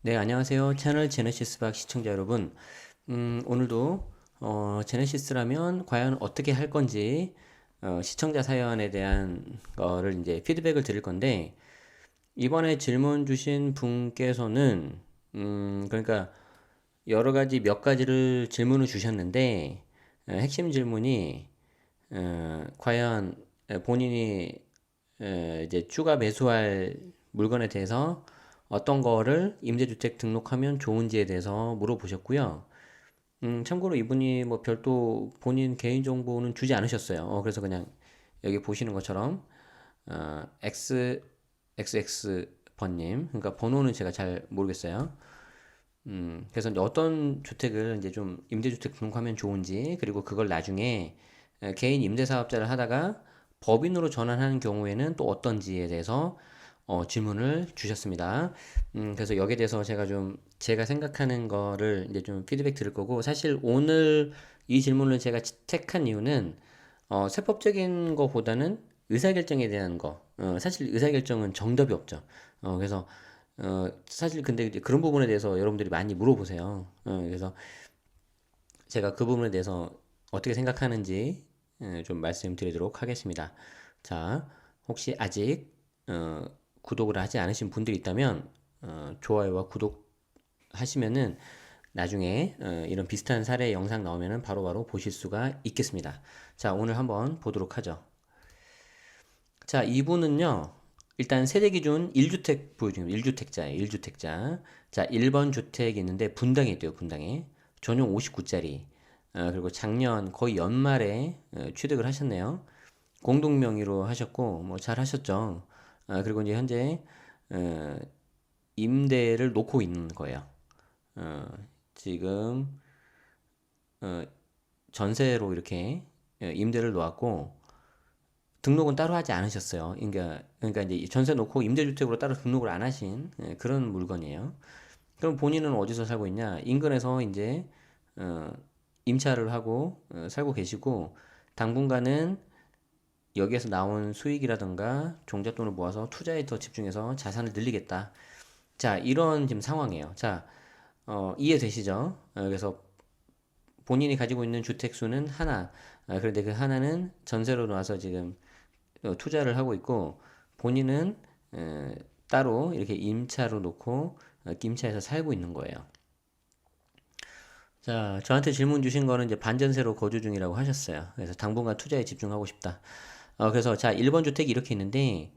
네, 안녕하세요. 채널 제네시스 박 시청자 여러분. 오늘도 제네시스라면 과연 어떻게 할 건지 시청자 사연에 대한 거를 이제 피드백을 드릴 건데 이번에 질문 주신 분께서는 그러니까 여러 가지 몇 가지를 질문을 주셨는데 핵심 질문이 과연 본인이 이제 추가 매수할 물건에 대해서 어떤 거를 임대주택 등록하면 좋은지에 대해서 물어보셨고요. 참고로 이분이 뭐 별도 본인 개인정보는 주지 않으셨어요. 그래서 그냥 여기 보시는 것처럼, XX번님, 그러니까 번호는 제가 잘 모르겠어요. 그래서 이제 어떤 주택을 이제 좀 임대주택 등록하면 좋은지, 그리고 그걸 나중에 개인 임대사업자를 하다가 법인으로 전환하는 경우에는 또 어떤지에 대해서 질문을 주셨습니다. 그래서 여기에 대해서 제가 좀 제가 생각하는 거를 이제 좀 피드백 드릴 거고, 사실 오늘 이 질문을 제가 채택한 이유는 세법적인 거보다는 의사결정에 대한 거. 사실 의사결정은 정답이 없죠. 그래서 사실 근데 이제 그런 부분에 대해서 여러분들이 많이 물어보세요. 그래서 제가 그 부분에 대해서 어떻게 생각하는지 좀 말씀드리도록 하겠습니다. 자, 혹시 아직 어, 구독을 하지 않으신 분들이 있다면 좋아요와 구독 하시면은 나중에 이런 비슷한 사례 영상 나오면은 바로바로 보실 수가 있겠습니다. 자, 오늘 한번 보도록 하죠. 자, 이분은요. 일단 세대 기준 1주택 보여줍니다. 1주택자예요. 1주택자. 자, 1번 주택이 있는데 분당에 있대요. 분당에. 전용 59짜리. 그리고 작년 거의 연말에 취득을 하셨네요. 공동 명의로 하셨고 뭐 잘 하셨죠. 그리고 이제 현재 어, 임대를 놓고 있는 거예요. 어, 지금 전세로 이렇게 임대를 놓았고 등록은 따로 하지 않으셨어요. 그러니까 이제 전세 놓고 임대주택으로 따로 등록을 안 하신 그런 물건이에요. 그럼 본인은 어디서 살고 있냐? 인근에서 이제 어, 임차를 하고 살고 계시고 당분간은 여기에서 나온 수익이라든가 종잣돈을 모아서 투자에 더 집중해서 자산을 늘리겠다. 자, 이런 지금 상황이에요. 자, 이해되시죠? 그래서 본인이 가지고 있는 주택 수는 하나. 그런데 그 하나는 전세로 놔서 지금 투자를 하고 있고 본인은 따로 이렇게 임차로 놓고 임차해서 살고 있는 거예요. 자, 저한테 질문 주신 거는 이제 반전세로 거주 중이라고 하셨어요. 그래서 당분간 투자에 집중하고 싶다. 그래서 자, 1번 주택이 이렇게 있는데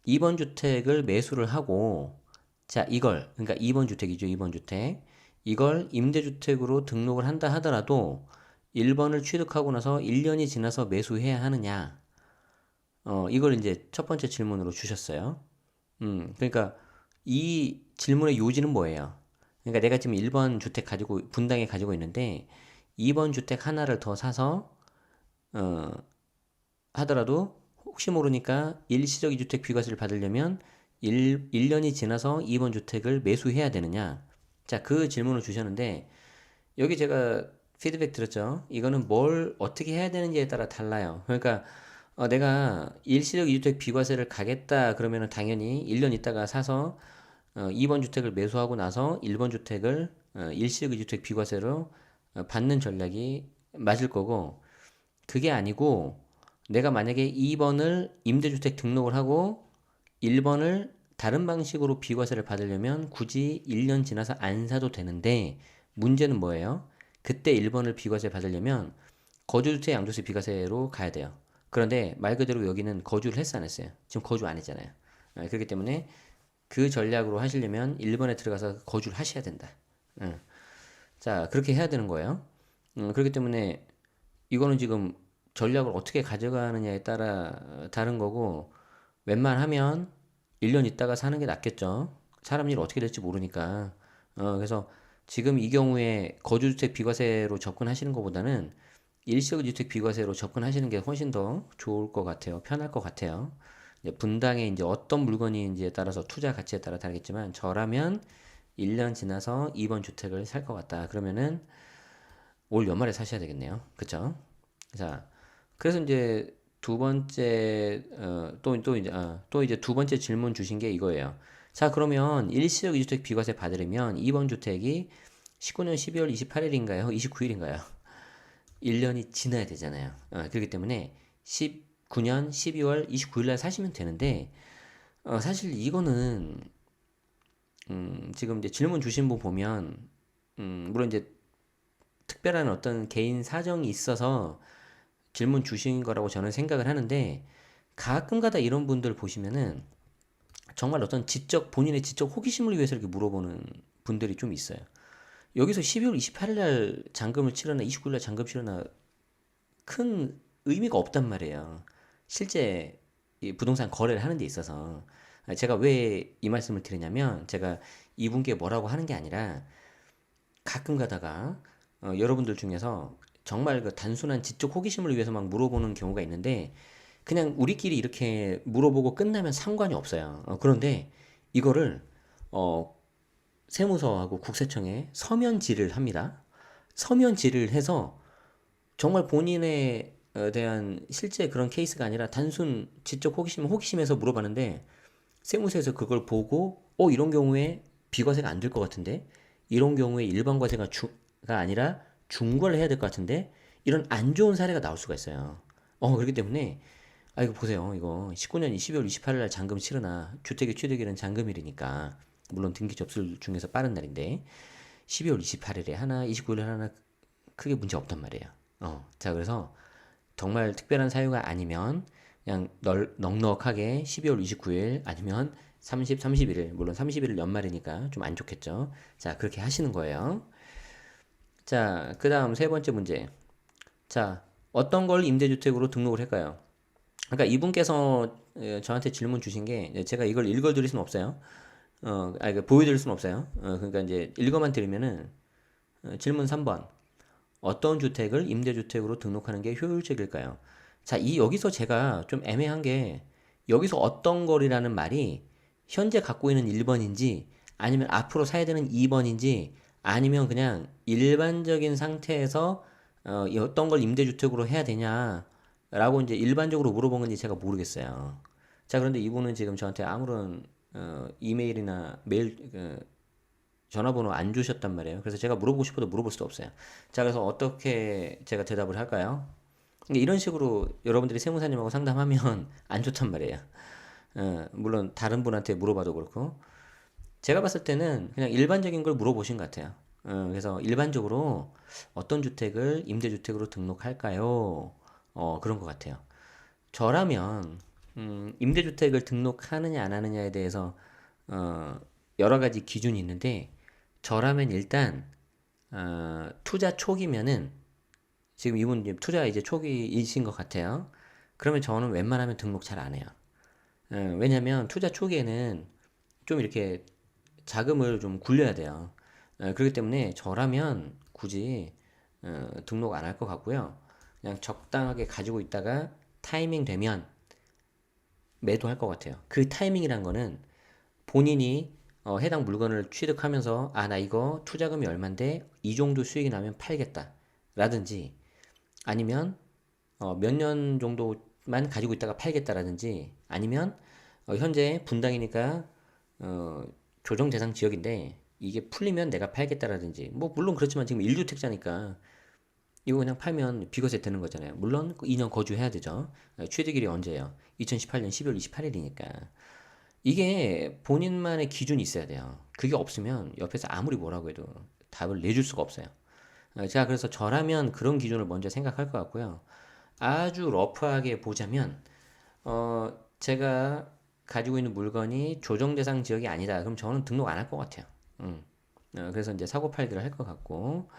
2번 주택을 매수를 하고 자, 그러니까 2번 주택이죠. 2번 주택. 이걸 임대주택으로 등록을 한다 하더라도 1번을 취득하고 나서 1년이 지나서 매수해야 하느냐? 이걸 이제 첫 번째 질문으로 주셨어요. 그러니까 이 질문의 요지는 뭐예요? 그러니까 내가 지금 1번 주택 분당에 가지고 있는데 2번 주택 하나를 더 사서 어, 하더라도 혹시 모르니까 일시적 이주택 비과세를 받으려면 1년이 지나서 2번 주택을 매수해야 되느냐? 자, 그 질문을 주셨는데 여기 제가 피드백 드렸죠. 이거는 뭘 어떻게 해야 되는지에 따라 달라요. 그러니까 내가 일시적 이주택 비과세를 가겠다 그러면은 당연히 1년 있다가 사서 2번 주택을 매수하고 나서 1번 주택을 일시적 이주택 비과세로 받는 전략이 맞을 거고 그게 아니고 내가 만약에 2번을 임대주택 등록을 하고 1번을 다른 방식으로 비과세를 받으려면 굳이 1년 지나서 안 사도 되는데 문제는 뭐예요? 그때 1번을 비과세 받으려면 거주주택 양도세 비과세로 가야 돼요. 그런데 말 그대로 여기는 거주를 했어 안 했어요? 지금 거주 안 했잖아요. 그렇기 때문에 그 전략으로 하시려면 1번에 들어가서 거주를 하셔야 된다. 자, 그렇게 해야 되는 거예요. 그렇기 때문에 이거는 지금 전략을 어떻게 가져가느냐에 따라 다른 거고 웬만하면 1년 있다가 사는 게 낫겠죠. 사람 일 어떻게 될지 모르니까. 그래서 지금 이 경우에 거주주택 비과세로 접근하시는 것보다는 일시주택 비과세로 접근하시는 게 훨씬 더 좋을 것 같아요. 편할 것 같아요. 이제 분당에 이제 어떤 물건인지에 따라서 투자 가치에 따라 다르겠지만 저라면 1년 지나서 2번 주택을 살 것 같다. 그러면은 올 연말에 사셔야 되겠네요. 그쵸? 자, 그래서 이제 두 번째 또 이제 두 번째 질문 주신 게 이거예요. 자, 그러면 일시적 2주택 비과세 받으려면 이번 주택이 19년 12월 28일인가요? 29일인가요? 1년이 지나야 되잖아요. 그렇기 때문에 19년 12월 29일 날 사시면 되는데, 사실 이거는, 지금 이제 질문 주신 분 보면, 물론 이제 특별한 어떤 개인 사정이 있어서 질문 주신 거라고 저는 생각을 하는데, 가끔가다 이런 분들 보시면은 정말 어떤 본인의 지적 호기심을 위해서 이렇게 물어보는 분들이 좀 있어요. 여기서 12월 28일 날 잔금을 치르나 29일 날 잔금 치르나 큰 의미가 없단 말이에요. 실제 이 부동산 거래를 하는 데 있어서. 제가 왜 이 말씀을 드리냐면, 제가 이분께 뭐라고 하는 게 아니라 가끔 가다가 여러분들 중에서 정말 그 단순한 지적 호기심을 위해서 막 물어보는 경우가 있는데, 그냥 우리끼리 이렇게 물어보고 끝나면 상관이 없어요. 그런데 이거를 어, 세무서하고 국세청에 서면 질의를 합니다. 서면 질의를 해서 정말 본인에 대한 실제 그런 케이스가 아니라 단순 지적 호기심에서 물어봤는데, 세무서에서 그걸 보고 이런 경우에 비과세가 안 될 것 같은데, 이런 경우에 일반 과세가 아니라 중과를 해야 될 것 같은데, 이런 안 좋은 사례가 나올 수가 있어요. 그렇기 때문에 이거 보세요. 이거 19년 12월 28일 날 잔금 치르나, 주택의 취득일은 잔금일이니까 물론 등기 접수 중에서 빠른 날인데 12월 28일에 하나, 29일에 하나 크게 문제 없단 말이에요. 자, 그래서 정말 특별한 사유가 아니면 그냥 넉넉하게 12월 29일 아니면 30, 31일, 물론 31일 연말이니까 좀 안 좋겠죠. 자, 그렇게 하시는 거예요. 자, 그 다음 세 번째 문제. 자, 어떤 걸 임대주택으로 등록을 할까요? 그러니까 이분께서 저한테 질문 주신 게, 제가 이걸 읽어드릴 수는 없어요. 보여드릴 수는 없어요. 그러니까 이제 읽어만 드리면은, 질문 3번. 어떤 주택을 임대주택으로 등록하는 게 효율적일까요? 자, 여기서 제가 좀 애매한 게, 여기서 어떤 거리라는 말이 현재 갖고 있는 1번인지, 아니면 앞으로 사야 되는 2번인지, 아니면 그냥 일반적인 상태에서 이 어떤 걸 임대주택으로 해야 되냐라고 이제 일반적으로 물어본 건지 제가 모르겠어요. 자, 그런데 이분은 지금 저한테 아무런 이메일이나 메일, 전화번호 안 주셨단 말이에요. 그래서 제가 물어보고 싶어도 물어볼 수도 없어요. 자, 그래서 어떻게 제가 대답을 할까요? 이런 식으로 여러분들이 세무사님하고 상담하면 안 좋단 말이에요. 물론 다른 분한테 물어봐도 그렇고. 제가 봤을 때는 그냥 일반적인 걸 물어보신 것 같아요. 그래서 일반적으로 어떤 주택을 임대주택으로 등록할까요? 그런 것 같아요. 저라면, 임대주택을 등록하느냐 안 하느냐에 대해서, 어, 여러 가지 기준이 있는데, 저라면 일단 투자 초기면은, 지금 이분 이제 투자 이제 초기이신 것 같아요. 그러면 저는 웬만하면 등록 잘 안 해요. 왜냐면 투자 초기에는 좀 이렇게 자금을 좀 굴려야 돼요. 그렇기 때문에 저라면 굳이 등록 안 할 것 같고요. 그냥 적당하게 가지고 있다가 타이밍 되면 매도할 것 같아요. 그 타이밍이란 거는 본인이 해당 물건을 취득하면서, 나 이거 투자금이 얼만데 이 정도 수익이 나면 팔겠다 라든지, 아니면 몇 년 정도만 가지고 있다가 팔겠다라든지, 아니면 현재 분당이니까 조정 대상 지역인데 이게 풀리면 내가 팔겠다라든지, 뭐 물론 그렇지만 지금 1주택자니까 이거 그냥 팔면 비과세 되는 거잖아요. 물론 2년 거주해야 되죠. 취득일이 언제예요? 2018년 12월 28일이니까. 이게 본인만의 기준이 있어야 돼요. 그게 없으면 옆에서 아무리 뭐라고 해도 답을 내줄 수가 없어요. 제가 그래서 저라면 그런 기준을 먼저 생각할 것 같고요. 아주 러프하게 보자면, 제가 가지고 있는 물건이 조정 대상 지역이 아니다. 그럼 저는 등록 안 할 것 같아요. 그래서 이제 사고 팔기를 할 것 같고,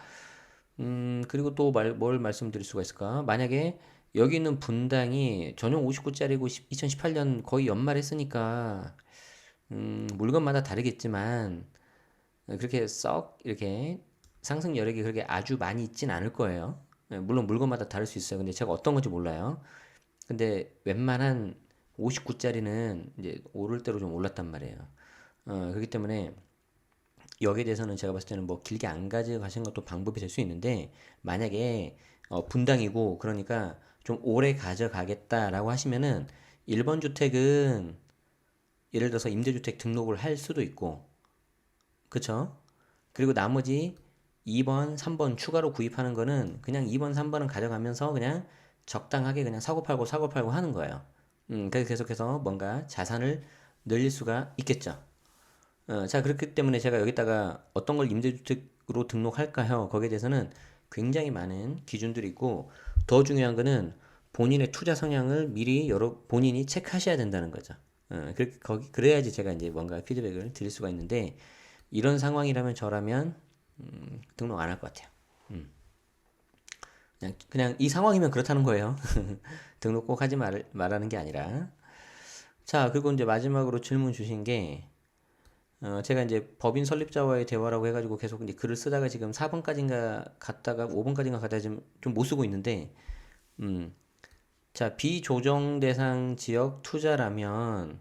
그리고 또 뭘 말씀드릴 수가 있을까? 만약에 여기 있는 분당이 전용 59짜리고 2018년 거의 연말했으니까, 물건마다 다르겠지만, 그렇게 썩 이렇게 상승 여력이 그렇게 아주 많이 있진 않을 거예요. 물론 물건마다 다를 수 있어요. 근데 제가 어떤 건지 몰라요. 근데 웬만한 59짜리는 이제 오를 대로 좀 올랐단 말이에요. 그렇기 때문에 여기에 대해서는 제가 봤을 때는 뭐 길게 안 가져가시는 것도 방법이 될 수 있는데, 만약에 분당이고 그러니까 좀 오래 가져가겠다라고 하시면은 1번 주택은 예를 들어서 임대주택 등록을 할 수도 있고, 그쵸? 그리고 나머지 2번, 3번 추가로 구입하는 거는 그냥 2번, 3번은 가져가면서 그냥 적당하게 그냥 사고 팔고 하는 거예요. 그래서 계속해서 뭔가 자산을 늘릴 수가 있겠죠. 자, 그렇기 때문에 제가 여기다가 어떤 걸 임대주택으로 등록할까요? 거기에 대해서는 굉장히 많은 기준들이 있고, 더 중요한 거는 본인의 투자 성향을 미리 여러 본인이 체크하셔야 된다는 거죠. 그래야지 제가 이제 뭔가 피드백을 드릴 수가 있는데, 이런 상황이라면 저라면 등록 안 할 것 같아요. 그냥 이 상황이면 그렇다는 거예요. 등록 꼭 하지 말라는 게 아니라. 자, 그리고 이제 마지막으로 질문 주신 게, 제가 이제 법인 설립자와의 대화라고 해가지고 계속 이제 글을 쓰다가 지금 4번까지인가 갔다가 5번까지인가 갔다가 지금 좀 못 쓰고 있는데, 음, 자, 비조정 대상 지역 투자라면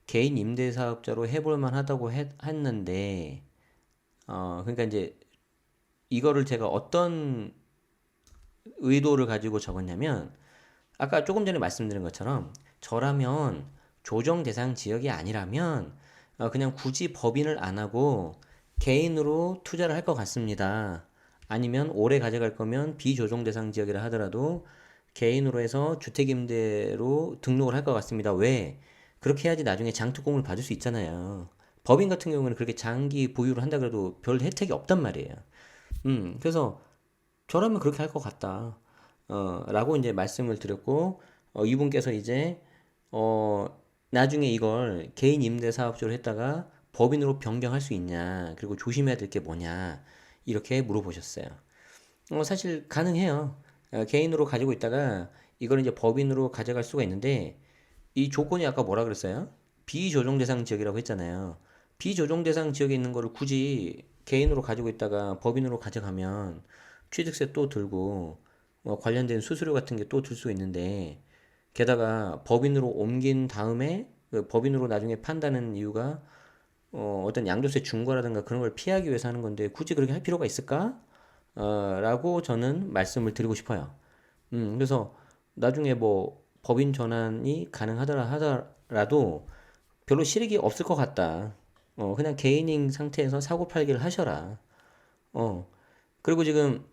개인 임대사업자로 해볼 만하다고 했는데, 그러니까 이제 이거를 제가 어떤 의도를 가지고 적었냐면, 아까 조금 전에 말씀드린 것처럼 저라면 조정 대상 지역이 아니라면 그냥 굳이 법인을 안 하고 개인으로 투자를 할 것 같습니다. 아니면 오래 가져갈 거면 비조정 대상 지역이라 하더라도 개인으로 해서 주택임대로 등록을 할 것 같습니다. 왜? 그렇게 해야지 나중에 장특공을 받을 수 있잖아요. 법인 같은 경우는 그렇게 장기 보유를 한다 그래도 별 혜택이 없단 말이에요. 그래서 저라면 그렇게 할 것 같다. 라고 이제 말씀을 드렸고, 이분께서 이제, 어, 나중에 이걸 개인 임대 사업주로 했다가 법인으로 변경할 수 있냐, 그리고 조심해야 될 게 뭐냐, 이렇게 물어보셨어요. 사실 가능해요. 개인으로 가지고 있다가 이걸 이제 법인으로 가져갈 수가 있는데, 이 조건이 아까 뭐라 그랬어요? 비조정 대상 지역이라고 했잖아요. 비조정 대상 지역에 있는 거를 굳이 개인으로 가지고 있다가 법인으로 가져가면 취득세 또 들고 관련된 수수료 같은 게 또 들 수 있는데 게다가 법인으로 옮긴 다음에 그 법인으로 나중에 판다는 이유가 어떤 양도세 중과라든가 그런 걸 피하기 위해서 하는 건데 굳이 그렇게 할 필요가 있을까? 라고 저는 말씀을 드리고 싶어요. 그래서 나중에 뭐 법인 전환이 가능하더라 하더라도 별로 실익이 없을 것 같다. 그냥 개인인 상태에서 사고 팔기를 하셔라. 어, 그리고 지금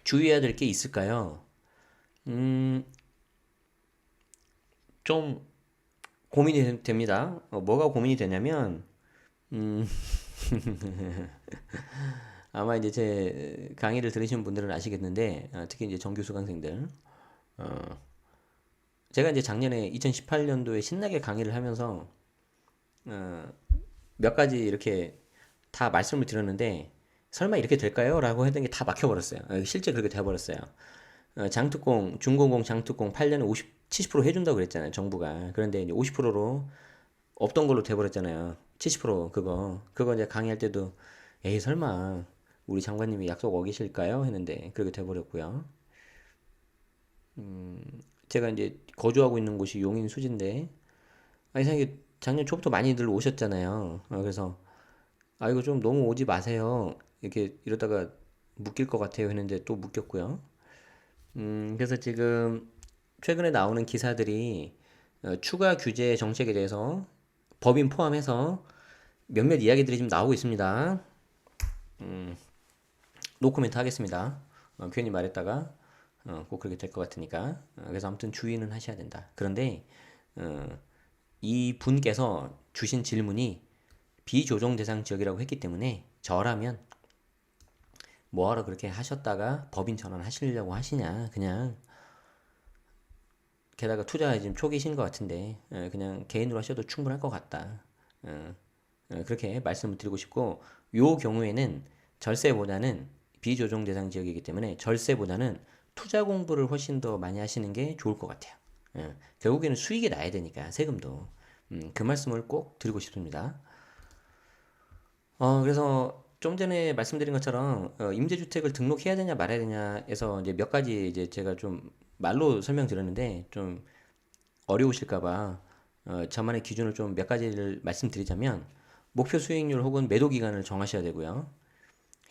주의해야 될 게 있을까요? 음, 좀 고민이 됩니다. 뭐가 고민이 되냐면, 음, 아마 이제 제 강의를 들으신 분들은 아시겠는데, 특히 이제 정규 수강생들, 제가 이제 작년에 2018년도에 신나게 강의를 하면서 어, 몇 가지 이렇게 다 말씀을 드렸는데, 설마 이렇게 될까요? 라고 했던 게 다 막혀버렸어요. 실제 그렇게 돼버렸어요. 장특공, 중공공 장특공 8년에 70% 해준다고 그랬잖아요, 정부가. 그런데 이제 50%로 없던 걸로 돼버렸잖아요. 70% 그거 이제 강의할 때도, 에이, 설마, 우리 장관님이 약속 어기실까요? 했는데, 그렇게 돼버렸고요. 제가 이제 거주하고 있는 곳이 용인 수지인데, 아니, 생각에 작년 초부터 많이들 오셨잖아요. 그래서, 아, 이거 좀 너무 오지 마세요. 이렇게 이러다가 묶일 것 같아요 했는데 또 묶였고요. 그래서 지금 최근에 나오는 기사들이 추가 규제 정책에 대해서 법인 포함해서 몇몇 이야기들이 지금 나오고 있습니다. 노코멘트 하겠습니다. 괜히 말했다가 꼭 그렇게 될 것 같으니까. 그래서 아무튼 주의는 하셔야 된다. 그런데 어, 이 분께서 주신 질문이 비조정 대상 지역이라고 했기 때문에 저라면 뭐하러 그렇게 하셨다가 법인 전환 하시려고 하시냐. 그냥 게다가 투자 지금 초기신 것 같은데 그냥 개인으로 하셔도 충분할 것 같다. 그렇게 말씀을 드리고 싶고, 요 경우에는 절세보다는 비조정 대상 지역이기 때문에 절세보다는 투자 공부를 훨씬 더 많이 하시는 게 좋을 것 같아요. 결국에는 수익이 나야 되니까 세금도. 그 말씀을 꼭 드리고 싶습니다. 그래서 좀 전에 말씀드린 것처럼 임대주택을 등록해야 되냐 말아야 되냐에서 이제 몇 가지 이제 제가 좀 말로 설명드렸는데 좀 어려우실까봐 저만의 기준을 좀 몇 가지를 말씀드리자면, 목표 수익률 혹은 매도 기간을 정하셔야 되고요.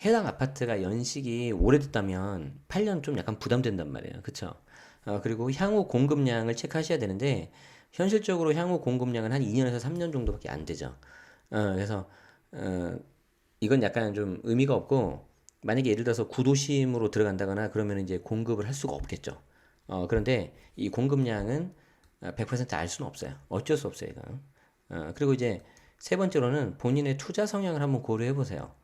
해당 아파트가 연식이 오래됐다면 8년 좀 약간 부담된단 말이에요. 그쵸? 그리고 향후 공급량을 체크하셔야 되는데 현실적으로 향후 공급량은 한 2년에서 3년 정도밖에 안 되죠. 그래서 어, 이건 약간 좀 의미가 없고 만약에 예를 들어서 구도심으로 들어간다거나 그러면 이제 공급을 할 수가 없겠죠. 그런데 이 공급량은 100%알 수는 없어요. 어쩔 수 없어요, 이거. 그리고 이제 세 번째로는 본인의 투자 성향을 한번 고려해 보세요.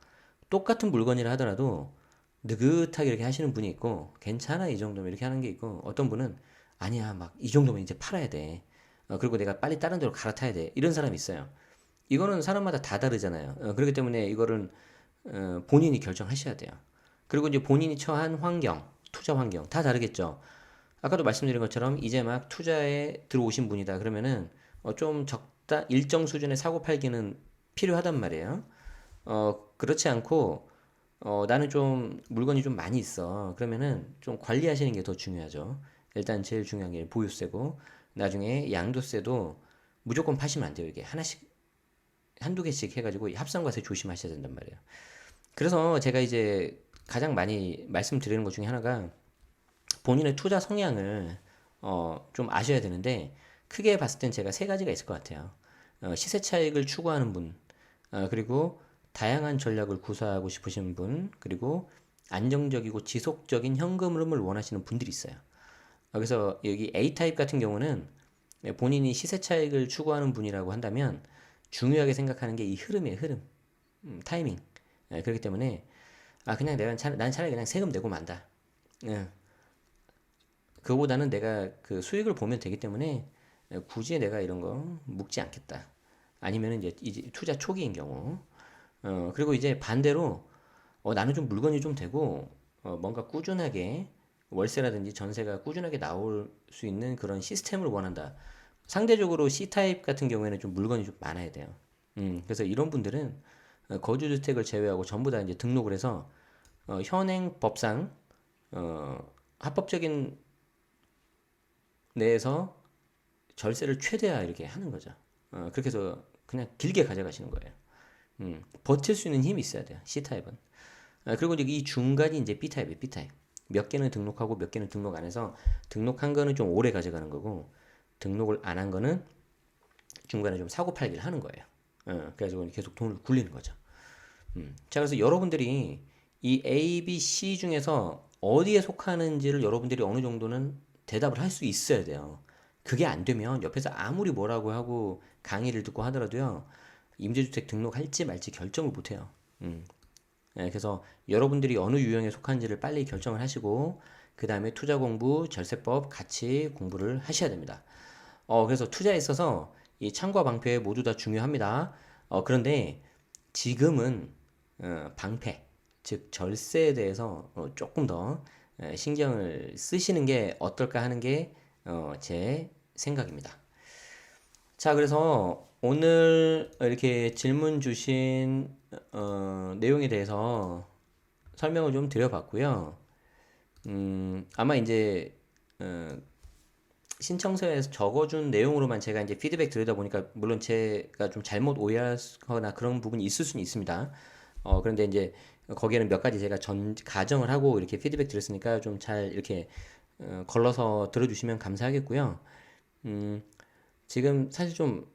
똑같은 물건이라 하더라도 느긋하게 이렇게 하시는 분이 있고 괜찮아 이 정도면 이렇게 하는 게 있고 어떤 분은 아니야 막 이 정도면 이제 팔아야 돼. 그리고 내가 빨리 다른 데로 갈아타야 돼. 이런 사람이 있어요. 이거는 사람마다 다 다르잖아요. 그렇기 때문에 이거를 본인이 결정하셔야 돼요. 그리고 이제 본인이 처한 환경, 투자 환경 다 다르겠죠. 아까도 말씀드린 것처럼 이제 막 투자에 들어오신 분이다 그러면은 좀 적다 일정 수준의 사고 팔기는 필요하단 말이에요. 그렇지 않고 나는 좀 물건이 좀 많이 있어. 그러면은 좀 관리하시는 게 더 중요하죠. 일단 제일 중요한 게 보유세고 나중에 양도세도 무조건 파시면 안 돼요. 이게 하나씩 한두 개씩 해가지고 합산과세 조심하셔야 된단 말이에요. 그래서 제가 이제 가장 많이 말씀드리는 것 중에 하나가 본인의 투자 성향을 좀 아셔야 되는데 크게 봤을 땐 제가 세 가지가 있을 것 같아요. 시세 차익을 추구하는 분, 그리고 다양한 전략을 구사하고 싶으신 분, 그리고 안정적이고 지속적인 현금 흐름을 원하시는 분들이 있어요. 그래서 여기 A 타입 같은 경우는 본인이 시세 차익을 추구하는 분이라고 한다면 중요하게 생각하는 게 이 흐름이에요, 흐름, 타이밍. 그렇기 때문에 그냥 난 차라리 그냥 세금 내고 만다. 예, 그거보다는 내가 그 수익을 보면 되기 때문에 굳이 내가 이런 거 묵지 않겠다. 아니면 이제 투자 초기인 경우. 그리고 이제 반대로 나는 좀 물건이 좀 되고 뭔가 꾸준하게 월세라든지 전세가 꾸준하게 나올 수 있는 그런 시스템을 원한다. 상대적으로 C타입 같은 경우에는 좀 물건이 좀 많아야 돼요. 그래서 이런 분들은 거주주택을 제외하고 전부 다 이제 등록을 해서 현행 법상 합법적인 내에서 절세를 최대화 이렇게 하는 거죠. 그렇게 해서 그냥 길게 가져가시는 거예요. 버틸 수 있는 힘이 있어야 돼요. C타입은. 그리고 이제 이 중간이 이제 B타입이에요. B타입. 몇 개는 등록하고 몇 개는 등록 안 해서 등록한 거는 좀 오래 가져가는 거고 등록을 안 한 거는 중간에 좀 사고 팔기를 하는 거예요. 그래서 계속 돈을 굴리는 거죠. 자, 그래서 여러분들이 이 A, B, C 중에서 어디에 속하는지를 여러분들이 어느 정도는 대답을 할 수 있어야 돼요. 그게 안 되면 옆에서 아무리 뭐라고 하고 강의를 듣고 하더라도요, 임대주택 등록할지 말지 결정을 못 해요. 그래서 여러분들이 어느 유형에 속한지를 빨리 결정을 하시고, 그 다음에 투자 공부, 절세법 같이 공부를 하셔야 됩니다. 그래서 투자에 있어서 이 창과 방패 모두 다 중요합니다. 그런데 지금은 방패, 즉 절세에 대해서 조금 더 신경을 쓰시는 게 어떨까 하는 게 제 생각입니다. 자, 그래서 오늘 이렇게 질문 주신 내용에 대해서 설명을 좀 드려봤고요. 아마 이제 신청서에서 적어준 내용으로만 제가 이제 피드백 드리다 보니까 물론 제가 좀 잘못 오해하거나 그런 부분이 있을 수는 있습니다. 그런데 이제 거기에는 몇 가지 제가 가정을 하고 이렇게 피드백 드렸으니까 좀 잘 이렇게 걸러서 들어주시면 감사하겠고요. 음, 지금 사실 좀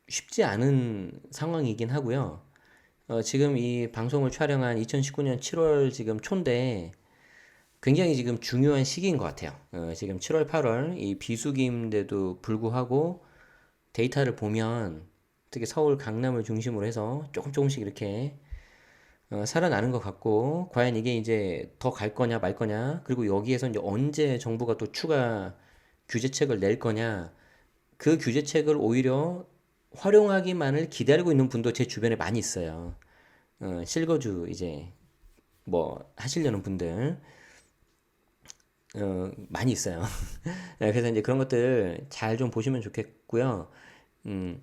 쉽지 않은 상황이긴 하고요. 지금 이 방송을 촬영한 2019년 7월 지금 초인데 굉장히 지금 중요한 시기인 것 같아요. 지금 7월, 8월 이 비수기인데도 불구하고 데이터를 보면 특히 서울, 강남을 중심으로 해서 조금 조금씩 이렇게 살아나는 것 같고 과연 이게 이제 더 갈 거냐 말 거냐 그리고 여기에서 이제 언제 정부가 또 추가 규제책을 낼 거냐 그 규제책을 오히려 활용하기만을 기다리고 있는 분도 제 주변에 많이 있어요. 실거주 이제 뭐 하시려는 분들 많이 있어요. 그래서 이제 그런 것들 잘 좀 보시면 좋겠고요. 음,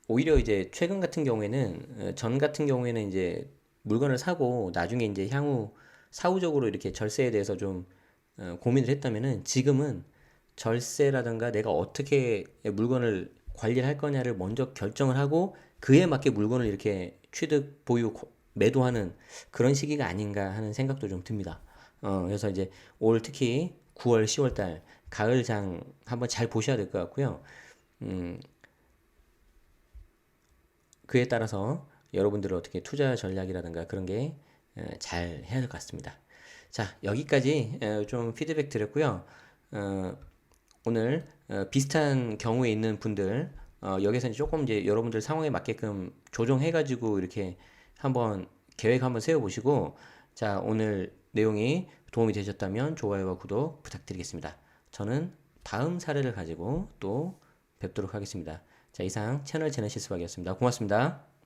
오히려 이제 최근 같은 경우에는 전 같은 경우에는 이제 물건을 사고 나중에 이제 향후 사후적으로 이렇게 절세에 대해서 좀 고민을 했다면은 지금은 절세라든가 내가 어떻게 물건을 관리를 할 거냐를 먼저 결정을 하고 그에 맞게 물건을 이렇게 취득, 보유, 매도하는 그런 시기가 아닌가 하는 생각도 좀 듭니다. 그래서 이제 올 특히 9월, 10월 달 가을장 한번 잘 보셔야 될 것 같고요. 음, 그에 따라서 여러분들은 어떻게 투자 전략이라든가 그런 게 잘 해야 될 것 같습니다. 자, 여기까지 좀 피드백 드렸고요. 어, 오늘 비슷한 경우에 있는 분들 여기서 조금 이제 여러분들 상황에 맞게끔 조정해가지고 이렇게 한번 계획 한번 세워보시고 자, 오늘 내용이 도움이 되셨다면 좋아요와 구독 부탁드리겠습니다. 저는 다음 사례를 가지고 또 뵙도록 하겠습니다. 자, 이상 채널 제네시스 박이었습니다. 고맙습니다.